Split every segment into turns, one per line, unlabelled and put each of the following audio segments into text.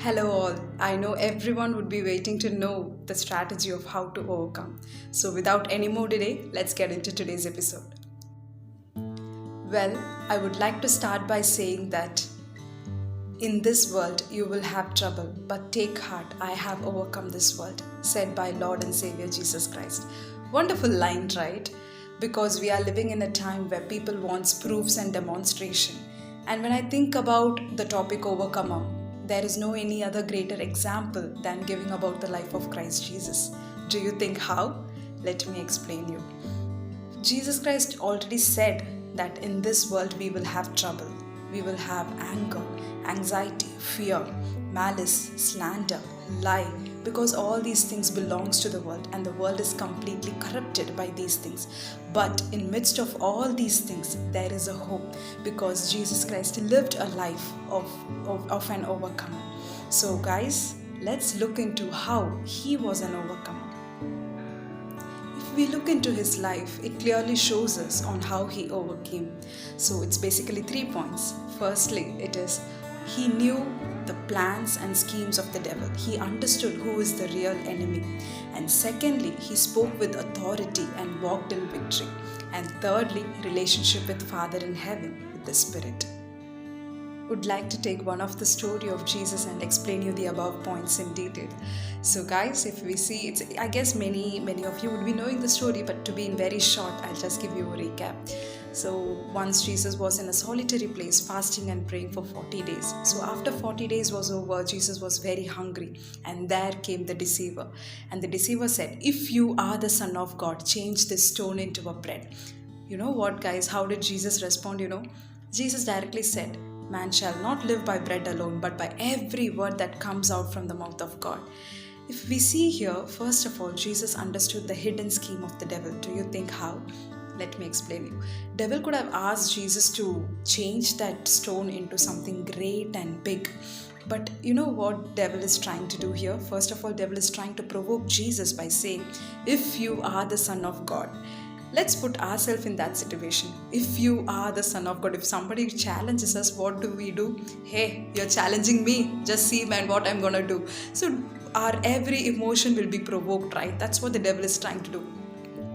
Hello, all. I know everyone would be waiting to know the strategy of how to overcome. So, without any more delay, let's get into today's episode. Well, I would like to start by saying that in this world you will have trouble, but take heart, I have overcome this world, said by Lord and Savior Jesus Christ. Wonderful line, right? Because we are living in a time where people want proofs and demonstration. And when I think about the topic overcomer, there is no any other greater example than giving about the life of Christ Jesus. Do you think how? Let me explain you. Jesus Christ already said that in this world we will have trouble. We will have anger, anxiety, fear, malice, slander, lie, because all these things belongs to the world and the world is completely corrupted by these things. But in midst of all these things, there is a hope because Jesus Christ lived a life of an overcomer. So guys, let's look into how he was an overcomer. If we look into his life, it clearly shows us on how he overcame. So it's basically 3 points. Firstly, it is he knew the plans and schemes of the devil. He understood who is the real enemy. And secondly, he spoke with authority and walked in victory. And thirdly, relationship with Father in heaven, with the Spirit. Would like to take one of the story of Jesus and explain you the above points in detail. So guys, if we see, it's I guess many of you would be knowing the story, but to be in very short, I'll just give you a recap. So once Jesus was in a solitary place fasting and praying for 40 days. So after 40 days was over, Jesus was very hungry, and there came the deceiver. And the deceiver said, "If you are the Son of God, change this stone into a bread." You know what, guys, how did Jesus respond? Jesus directly said, "Man shall not live by bread alone, but by every word that comes out from the mouth of God." If we see here, first of all, Jesus understood the hidden scheme of the devil. Do you think how? Let me explain you. Devil could have asked Jesus to change that stone into something great and big. But you know what devil is trying to do here? First of all, devil is trying to provoke Jesus by saying, "If you are the Son of God." Let's put ourselves in that situation. If you are the Son of God, if somebody challenges us, what do? Hey, you're challenging me. Just see, man, what I'm gonna do. So our every emotion will be provoked, right? That's what the devil is trying to do.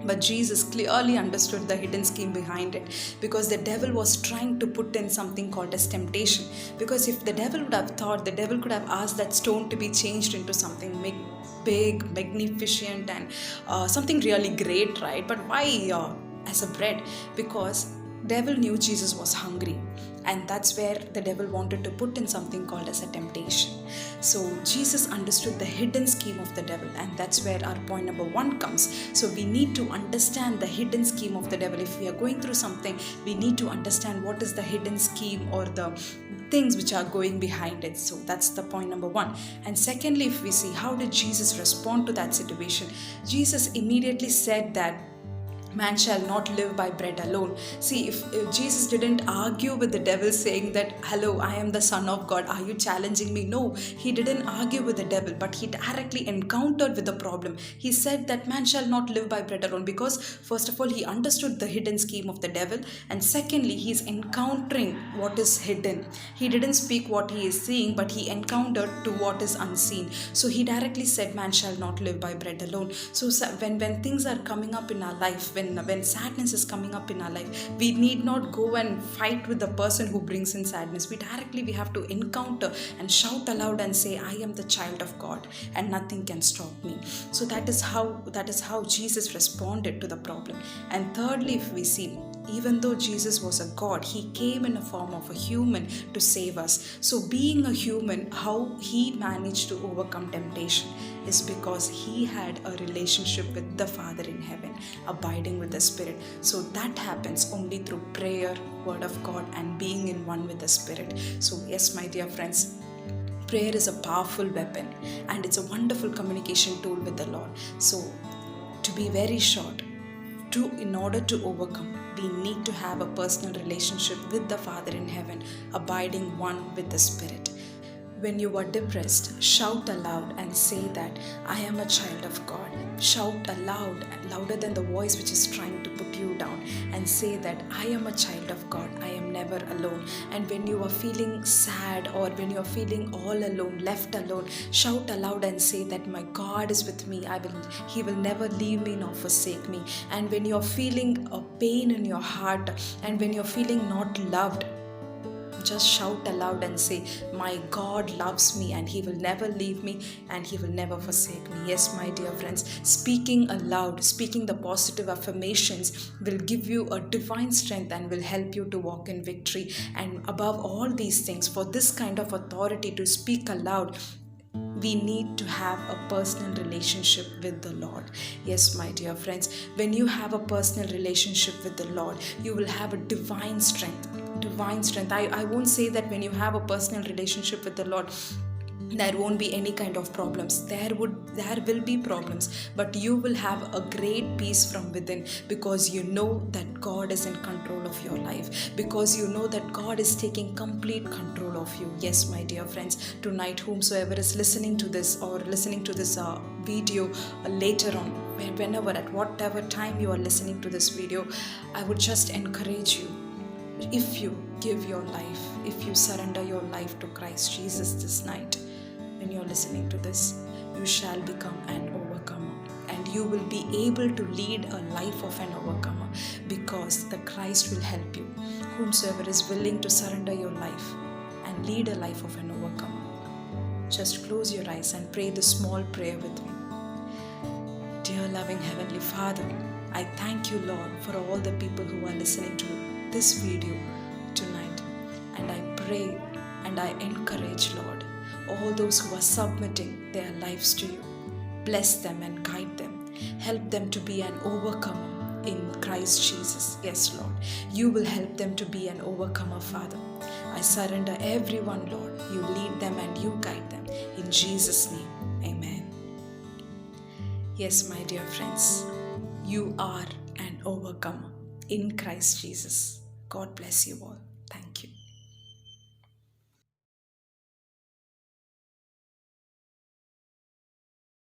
But Jesus clearly understood the hidden scheme behind it, because the devil was trying to put in something called as temptation. Because if the devil would have thought, the devil could have asked that stone to be changed into something big, magnificent, and something really great, right? But why as a bread? Because devil knew Jesus was hungry, and that's where the devil wanted to put in something called as a temptation. So Jesus understood the hidden scheme of the devil, and that's where our point number 1 comes. So we need to understand the hidden scheme of the devil. If we are going through something, we need to understand what is the hidden scheme or the things which are going behind it. So that's the point number 1. And secondly, if we see how did Jesus respond to that situation, Jesus immediately said that man shall not live by bread alone. See, if Jesus didn't argue with the devil saying that, "Hello, I am the Son of God, are you challenging me?" No, he didn't argue with the devil, but he directly encountered with the problem. He said that man shall not live by bread alone, because first of all, he understood the hidden scheme of the devil, and secondly, he's encountering what is hidden. He didn't speak what he is seeing, but he encountered to what is unseen. So he directly said, "Man shall not live by bread alone." So when things are coming up in our life, when sadness is coming up in our life, we need not go and fight with the person who brings in sadness. We have to encounter and shout aloud and say, "I am the child of God and nothing can stop me." So that is how Jesus responded to the problem. And thirdly, if we see, even though Jesus was a God, he came in a form of a human to save us. So being a human, how he managed to overcome temptation is because he had a relationship with the Father in heaven, abiding with the Spirit. So that happens only through prayer, word of God, and being in one with the Spirit. So yes, my dear friends, prayer is a powerful weapon, and it's a wonderful communication tool with the Lord. So to be very short, in order to overcome, we need to have a personal relationship with the Father in heaven, abiding one with the Spirit. When you are depressed, shout aloud and say that, "I am a child of God." Shout aloud, louder than the voice which is trying to put you down, and and say that I am a child of God. I am never alone. And when you are feeling sad or when you are feeling all alone, left alone, shout aloud and say that my God is with me. He will never leave me nor forsake me. And when you are feeling a pain in your heart and when you are feeling not loved, just shout aloud and say, my God loves me and He will never leave me and He will never forsake me. Yes, my dear friends, speaking aloud, speaking the positive affirmations will give you a divine strength and will help you to walk in victory. And above all these things, for this kind of authority to speak aloud, we need to have a personal relationship with the Lord. Yes, my dear friends, when you have a personal relationship with the Lord, you will have a divine strength. I won't say that when you have a personal relationship with the Lord, there won't be any kind of problems. There will be problems, but you will have a great peace from within, because you know that God is in control of your life, because you know that God is taking complete control of you. Yes, my dear friends, tonight whomsoever is listening to this or listening to this video later on, whenever, at whatever time you are listening to this video, I would just encourage you, if you give your life, if you surrender your life to Christ Jesus this night, when you're listening to this, you shall become an overcomer, and you will be able to lead a life of an overcomer, because the Christ will help you. Whomsoever is willing to surrender your life and lead a life of an overcomer, just close your eyes and pray this small prayer with me. Dear loving Heavenly Father, I thank you, Lord, for all the people who are listening to this video tonight, and I pray and I encourage, Lord, all those who are submitting their lives to you. Bless them and guide them. Help them to be an overcomer in Christ Jesus. Yes, Lord. You will help them to be an overcomer, Father. I surrender everyone, Lord. You lead them and you guide them. In Jesus' name, amen. Yes, my dear friends, you are an overcomer in Christ Jesus. God bless you all. Thank you.